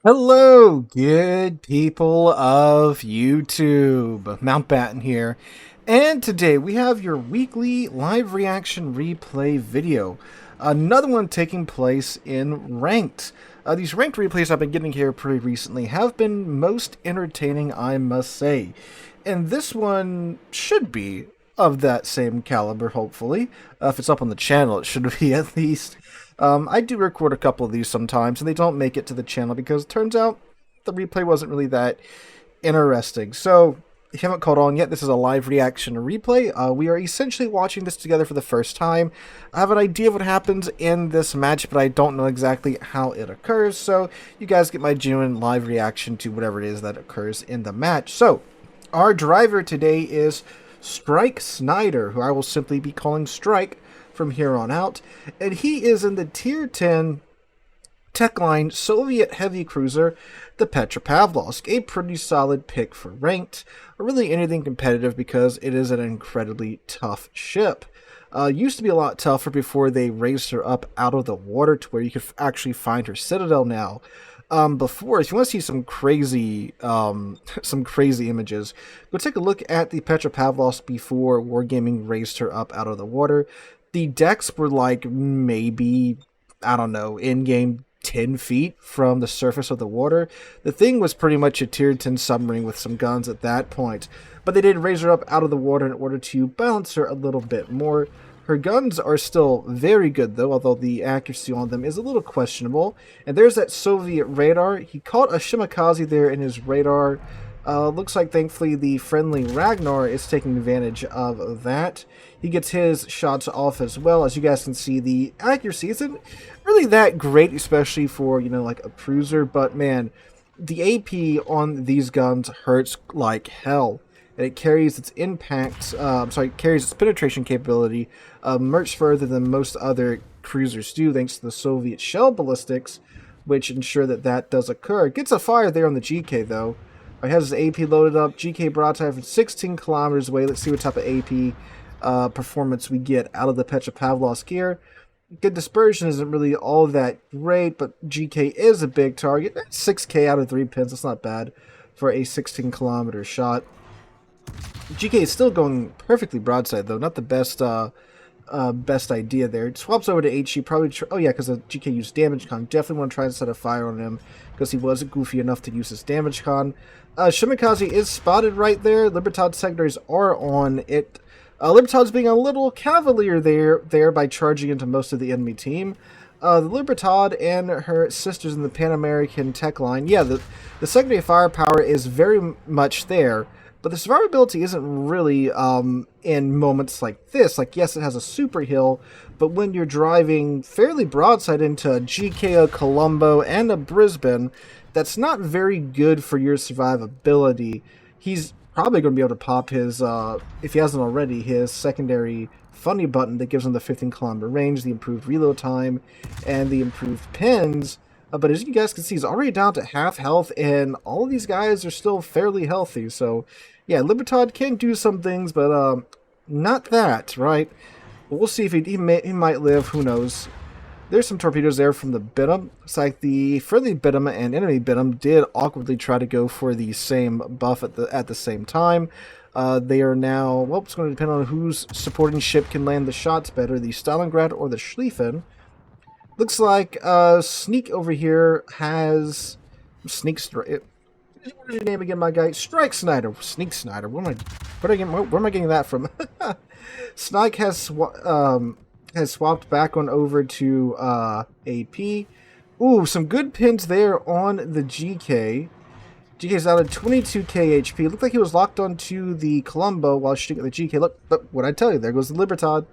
Hello, good people of YouTube. Mountbatten here, and today we have your weekly live reaction replay video. Another one taking place in Ranked. These Ranked replays I've been getting here pretty recently have been most entertaining, I must say. And this one should be of that same caliber, hopefully. If it's up on the channel, it should be at least. I do record a couple of these sometimes, and they don't make it to the channel because it turns out the replay wasn't really that interesting. So, if you haven't caught on yet, this is a live reaction to replay. We are essentially watching this together for the first time. I have an idea of what happens in this match, but I don't know exactly how it occurs, so you guys get my genuine live reaction to whatever it is that occurs in the match. So, our driver today is Strike Snyder, who I will simply be calling Strike from here on out, and he is in the Tier 10 Techline Soviet heavy cruiser, the Petropavlovsk, a pretty solid pick for ranked, or really anything competitive because it is an incredibly tough ship. Used to be a lot tougher before they raised her up out of the water to where you could actually find her citadel now. Before, if you want to see some crazy images, go take a look at the Petropavlovsk before Wargaming raised her up out of the water. The decks were like maybe, I don't know, in-game 10 feet from the surface of the water. The thing was pretty much a tier 10 submarine with some guns at that point, but they did raise her up out of the water in order to balance her a little bit more. Her guns are still very good though, although the accuracy on them is a little questionable. And there's that Soviet radar. He caught a Shimakaze there in his radar. Looks like thankfully the friendly Ragnar is taking advantage of that. He gets his shots off as well. As you guys can see, the accuracy isn't really that great, especially for, you know, like a cruiser, but man, the AP on these guns hurts like hell. And it carries its impact, carries its penetration capability much further than most other cruisers do, thanks to the Soviet shell ballistics, which ensure that that does occur. It gets a fire there on the GK though. He has his AP loaded up, GK broadside from 16 kilometers away. Let's see what type of AP performance we get out of the Petropavlovsk here. Good dispersion isn't really all that great, but GK is a big target. 6k out of 3 pins, that's not bad for a 16 kilometer shot. GK is still going perfectly broadside though, not the best best idea there. It swaps over to HE, probably, oh yeah, because the GK used damage con. Definitely want to try to set a fire on him because he was goofy enough to use his damage con. Shimakaze is spotted right there. Libertad secondaries are on it. Libertad's being a little cavalier there by charging into most of the enemy team. The Libertad and her sisters in the Pan American Techline, yeah, the secondary firepower is very much there, but the survivability isn't really in moments like this. Like, yes, it has a super hill, but when you're driving fairly broadside into a GK, a Colombo, and a Brisbane, that's not very good for your survivability. He's probably going to be able to pop his, if he hasn't already, his secondary funny button that gives him the 15 kilometer range, the improved reload time, and the improved pins. But as you guys can see, he's already down to half health, and all of these guys are still fairly healthy. So, yeah, Libertad can do some things, but not that, right? We'll see if he might live. Who knows? There's some torpedoes there from the Bitum. It's like the friendly Bitum and enemy Bitum did awkwardly try to go for the same buff at the same time. They are now, well, it's going to depend on whose supporting ship can land the shots better, the Stalingrad or the Schlieffen. Looks like Sneak over here has Sneak Strike. What is your name again, my guy? Strike Snyder. Sneak Snyder. Where am I getting that from? Snike has swapped back on over to AP. Ooh, some good pins there on the GK. GK's out at 22k HP. Looked like he was locked onto the Colombo while shooting at the GK. Look, what'd I tell you? There goes the Libertad.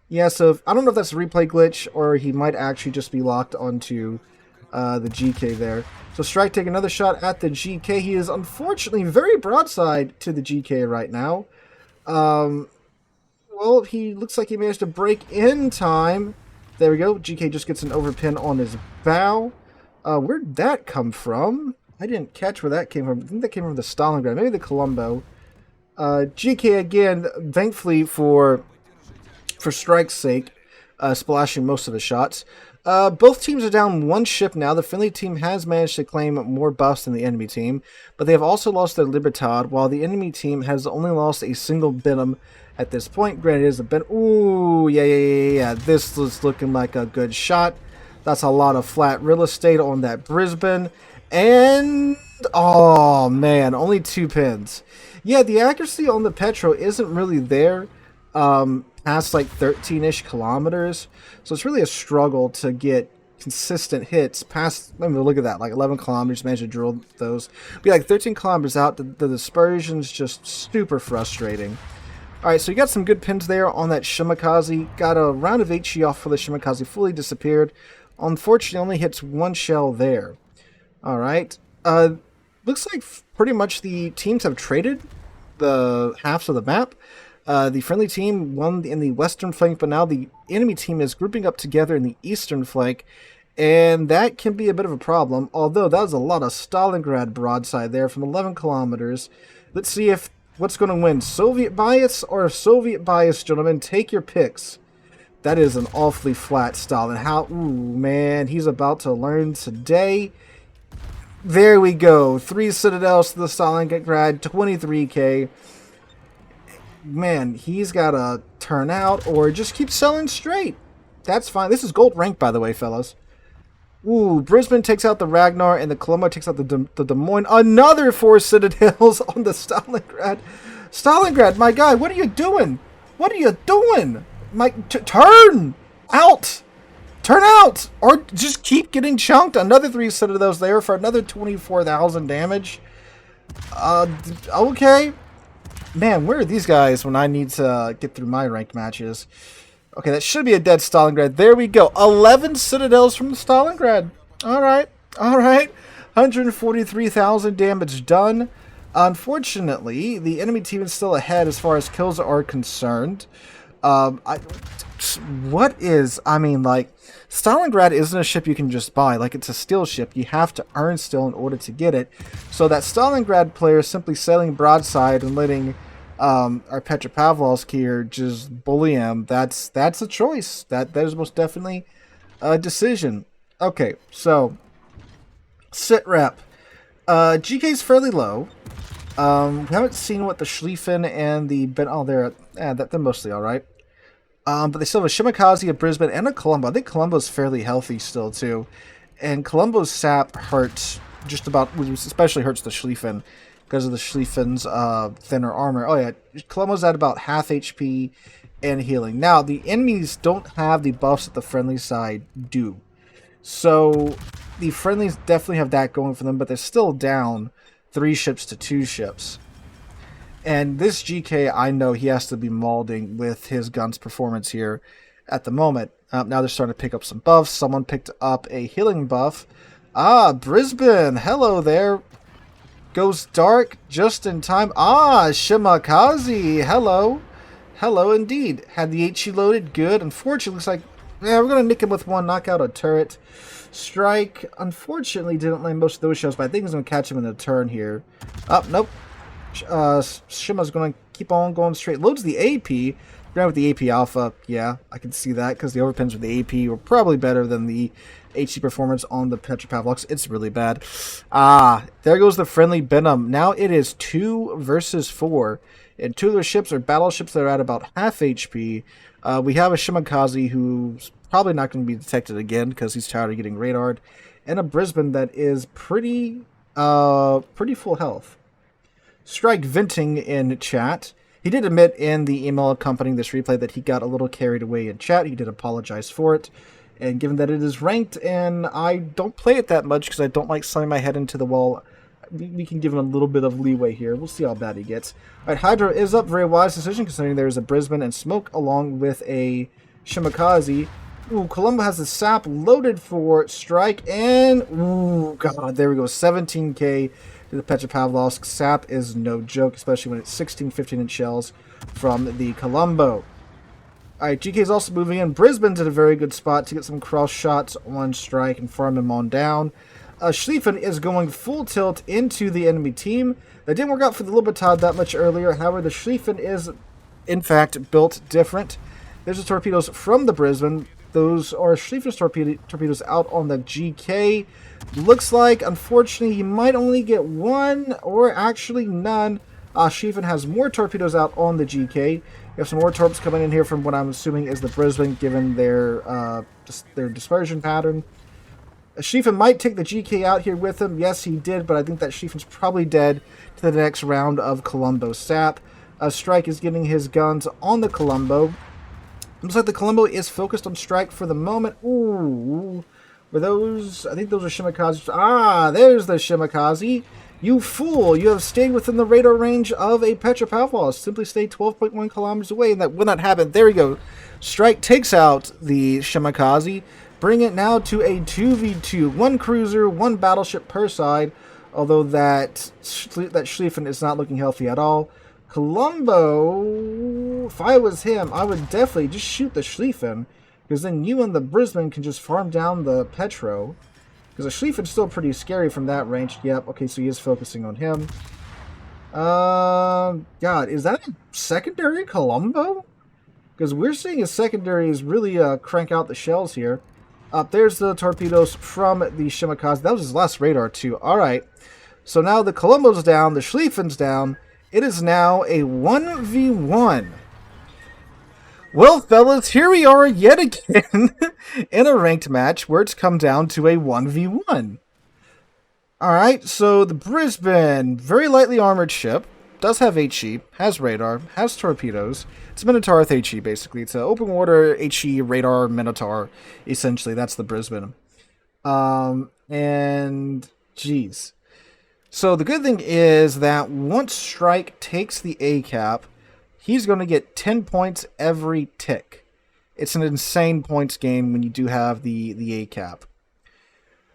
Yeah, so I don't know if that's a replay glitch or he might actually just be locked onto the GK there. So Strike taking another shot at the GK. He is unfortunately very broadside to the GK right now. Well, he looks like he managed to break in time. There we go. GK just gets an overpin on his bow. Where'd that come from? I didn't catch where that came from. I think that came from the Stalingrad. Maybe the Colombo. GK again, thankfully for Strike's sake, splashing most of the shots. Both teams are down one ship now. The friendly team has managed to claim more buffs than the enemy team, but they have also lost their Libertad, while the enemy team has only lost a single Benham at this point. Granted, it is a Ben. Ooh, yeah. This is looking like a good shot. That's a lot of flat real estate on that Brisbane. And, oh man, only 2 pins. Yeah, the accuracy on the Petro isn't really there past like 13-ish kilometers. So it's really a struggle to get consistent hits past, let me look at that, like 11 kilometers, managed to drill those. Be like 13 kilometers out, the dispersion's just super frustrating. Alright, so you got some good pins there on that Shimakaze. Got a round of HE off for the Shimakaze, fully disappeared. Unfortunately, only hits 1 shell there. Alright. Looks like pretty much the teams have traded the halves of the map. The friendly team won in the western flank, but now the enemy team is grouping up together in the eastern flank, and that can be a bit of a problem, although that was a lot of Stalingrad broadside there from 11 kilometers. Let's see if what's going to win, Soviet bias or Soviet bias, gentlemen. Take your picks. That is an awfully flat Stalin. How, ooh, man, he's about to learn today. There we go. 3 citadels to the Stalingrad, 23k. Man, he's got to turn out or just keep selling straight. That's fine. This is gold rank, by the way, fellas. Ooh, Brisbane takes out the Ragnar, and the Colombo takes out the Des Moines. Another 4 citadels on the Stalingrad. Stalingrad, my guy, what are you doing? What are you doing? Turn out! Turn out! Or just keep getting chunked. Another 3 citadels there for another 24,000 damage. Okay. Man, where are these guys when I need to get through my ranked matches? Okay, that should be a dead Stalingrad. There we go. 11 citadels from the Stalingrad. Alright. 143,000 damage done. Unfortunately, the enemy team is still ahead as far as kills are concerned. Stalingrad isn't a ship you can just buy. Like, it's a steel ship. You have to earn steel in order to get it. So that Stalingrad player simply sailing broadside and letting our Petropavlovsk here just bully him, that's a choice. That is most definitely a decision. Okay, so sit rep. GK's fairly low. We haven't seen what the Schlieffen and the they're mostly alright. But they still have a Shimakaze, a Brisbane, and a Colombo. I think Colombo's fairly healthy still, too. And Colombo's sap hurts just about, especially hurts the Schlieffen because of the Schlieffen's thinner armor. Oh, yeah. Colombo's at about half HP and healing. Now, the enemies don't have the buffs that the friendly side do. So, the friendlies definitely have that going for them, but they're still down 3 ships to 2 ships. And this GK, I know he has to be mauling with his gun's performance here at the moment. Now they're starting to pick up some buffs. Someone picked up a healing buff. Brisbane, hello there. Goes dark just in time. Shimakaze, hello. Hello indeed. Had the HE loaded, good. Unfortunately, looks like, yeah, we're going to nick him with 1, knock out a turret. Strike, unfortunately, didn't land most of those shells, but I think he's going to catch him in a turn here. Nope. Shima's going to keep on going straight. Loads the AP. With the AP Alpha, yeah, I can see that, because the overpins with the AP were probably better than the HC performance on the Petropavlovsk. It's really bad. There goes the friendly Benham. Now it is 2 versus 4. And 2 of their ships are battleships that are at about half HP. We have a Shimakaze who's probably not going to be detected again because he's tired of getting radared. And a Brisbane that is pretty full health. Strike venting in chat. He did admit in the email accompanying this replay that he got a little carried away in chat. He did apologize for it. And given that it is ranked and I don't play it that much because I don't like slamming my head into the wall, we can give him a little bit of leeway here. We'll see how bad he gets. Alright, Hydra is up. Very wise decision considering there is a Brisbane and smoke along with a Shimakaze. Ooh, Colombo has the sap loaded for strike and... Ooh, God, there we go. 17k. The Petropavlovsk sap is no joke, especially when it's 16, 15-inch shells from the Colombo. Alright, GK is also moving in. Brisbane's at a very good spot to get some cross shots on strike and farm him on down. Schlieffen is going full tilt into the enemy team. That didn't work out for the Libertad that much earlier. However, the Schlieffen is, in fact, built different. There's the torpedoes from the Brisbane. Those are Schlieffen's torpedoes out on the GK. Looks like, unfortunately, he might only get one, or actually none. Schlieffen has more torpedoes out on the GK. You have some more torps coming in here from what I'm assuming is the Brisbane, given their dispersion pattern. Schlieffen might take the GK out here with him. Yes, he did, but I think that Schlieffen's probably dead to the next round of Colombo sap. Strike is getting his guns on the Colombo. Looks like the Colombo is focused on Strike for the moment. Ooh. Were those... I think those are Shimikaze. Ah, there's the Shimikaze. You fool! You have stayed within the radar range of a Petropavlovsk. Simply stay 12.1 kilometers away, and that will not happen. There we go. Strike takes out the Shimikaze. Bring it now to a 2v2. One cruiser, one battleship per side. Although that Schlieffen is not looking healthy at all. Colombo, if I was him, I would definitely just shoot the Schlieffen, because then you and the Brisbane can just farm down the Petro. Because the Schlieffen's still pretty scary from that range. Yep, okay, so he is focusing on him. God, is that a secondary Colombo? Because we're seeing his secondaries really crank out the shells here. There's the torpedoes from the Shimikaze. That was his last radar, too. Alright, so now the Colombo's down, the Schlieffen's down. It is now a 1v1. Well, fellas, here we are yet again in a ranked match where it's come down to a 1v1. Alright, so the Brisbane, very lightly armored ship, does have HE, has radar, has torpedoes. It's a Minotaur with HE, basically. It's an open water HE radar Minotaur, essentially. That's the Brisbane. And, geez. So the good thing is that once Strike takes the A cap, he's going to get 10 points every tick. It's an insane points game when you do have the A cap.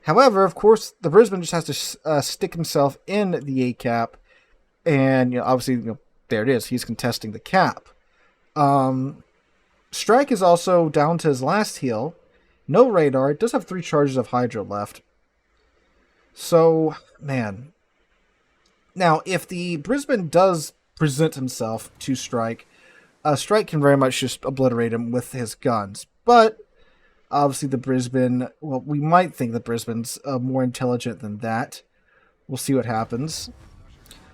However, of course, the Brisbane just has to stick himself in the A cap, and obviously, there it is. He's contesting the cap. Strike is also down to his last heal. No radar. It does have 3 charges of Hydra left. So, man. Now, if the Brisbane does present himself to Strike, Strike can very much just obliterate him with his guns. But, obviously the Brisbane, well, we might think the Brisbane's more intelligent than that. We'll see what happens.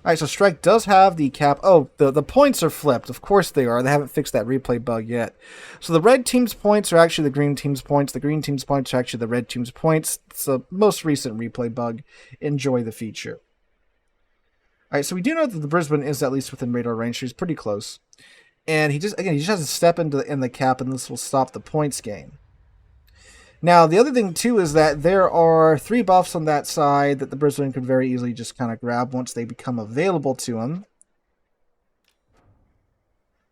Alright, so Strike does have the cap. Oh, the points are flipped. Of course they are. They haven't fixed that replay bug yet. So the red team's points are actually the green team's points. The green team's points are actually the red team's points. It's the most recent replay bug. Enjoy the feature. Alright, so we do know that the Brisbane is at least within radar range. He's pretty close. And he just has to step in the cap, and this will stop the points gain. Now, the other thing, too, is that there are 3 buffs on that side that the Brisbane could very easily just kind of grab once they become available to him.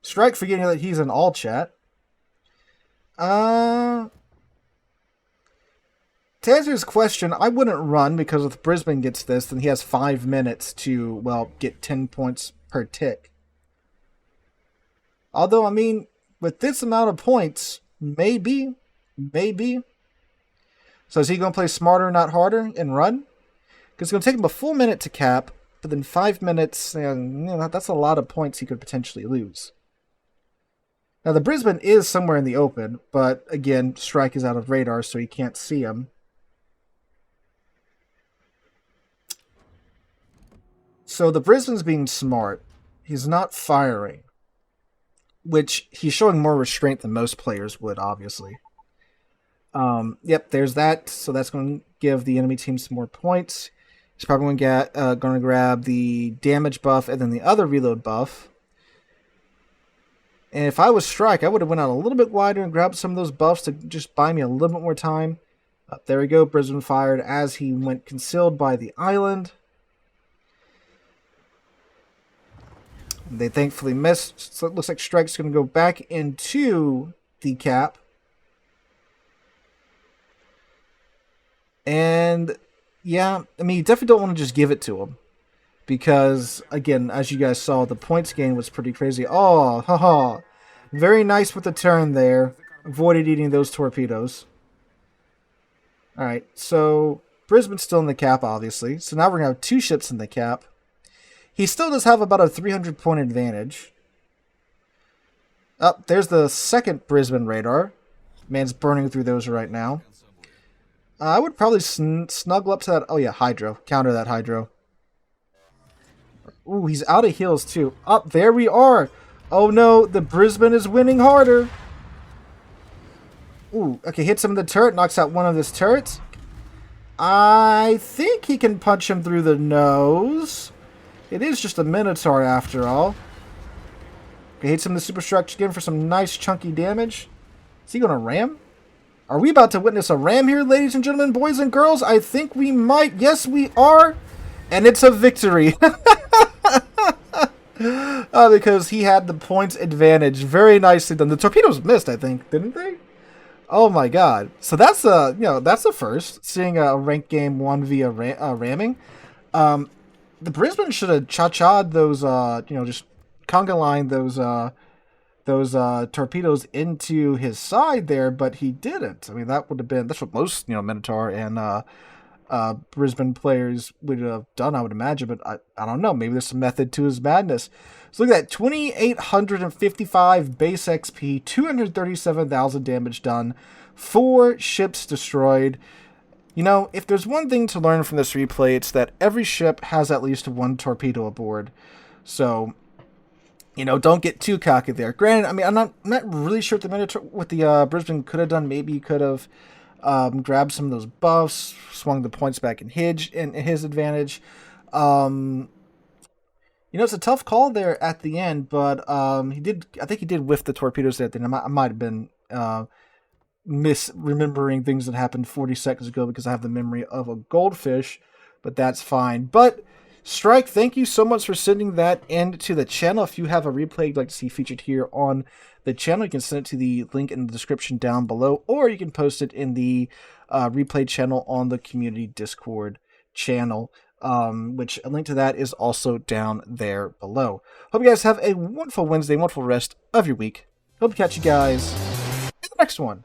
Strike forgetting that he's in all chat. To answer his question, I wouldn't run, because if Brisbane gets this, then he has 5 minutes to, well, get 10 points per tick. Although, I mean, with this amount of points, maybe. So is he going to play smarter, not harder, and run? Because it's going to take him a full minute to cap, but then 5 minutes, that's a lot of points he could potentially lose. Now, the Brisbane is somewhere in the open, but again, Strike is out of radar, so he can't see him. So the Brisbane's being smart. He's not firing, which he's showing more restraint than most players would, obviously. Yep, there's that. So that's going to give the enemy team some more points. He's probably going to grab the damage buff and then the other reload buff. And if I was Strike, I would have went out a little bit wider and grabbed some of those buffs to just buy me a little bit more time. There we go. Brisbane fired as he went concealed by the island. They thankfully missed, so it looks like Strike's going to go back into the cap. And, yeah, I mean, you definitely don't want to just give it to him. Because, again, as you guys saw, the points gain was pretty crazy. Oh, haha. Very nice with the turn there. Avoided eating those torpedoes. Alright, so Brisbane's still in the cap, obviously. So now we're going to have 2 ships in the cap. He still does have about a 300-point advantage. Oh, there's the second Brisbane radar. Man's burning through those right now. I would probably snuggle up to that. Oh yeah, Hydro. Counter that Hydro. Ooh, he's out of heals too. Up there we are. Oh no, the Brisbane is winning harder. Ooh, okay, hits him in the turret, knocks out one of his turrets. I think he can punch him through the nose. It is just a Minotaur after all. Okay, hits him in the superstructure again for some nice chunky damage. Is he gonna ram? Are we about to witness a ram here, ladies and gentlemen, boys and girls? I think we might. Yes, we are. And it's a victory. Because he had the points advantage. Very nicely done. The torpedoes missed, I think, didn't they? Oh my god. So that's that's a first, seeing a ranked game won via ramming. The Brisbane should have cha-cha'd those just conga line those torpedoes into his side there, but he didn't. I mean, that's what most Minotaur and Brisbane players would have done, I would imagine, but I don't know. Maybe there's some method to his madness. So look at that, 2,855 base XP, 237,000 damage done, 4 ships destroyed. If there's one thing to learn from this replay, it's that every ship has at least 1 torpedo aboard. So, don't get too cocky there. Granted, I mean, I'm not really sure what the Brisbane could have done. Maybe he could have grabbed some of those buffs, swung the points back in his advantage. It's a tough call there at the end, but I think he did whiff the torpedoes there at the end. I might have been misremembering things that happened 40 seconds ago because I have the memory of a goldfish, but that's fine. But Strike, thank you so much for sending that into the channel. If you have a replay you'd like to see featured here on the channel, you can send it to the link in the description down below, or you can post it in the replay channel on the community Discord channel, which a link to that is also down there below. Hope you guys have a wonderful Wednesday, wonderful rest of your week. Hope to catch you guys in the next one.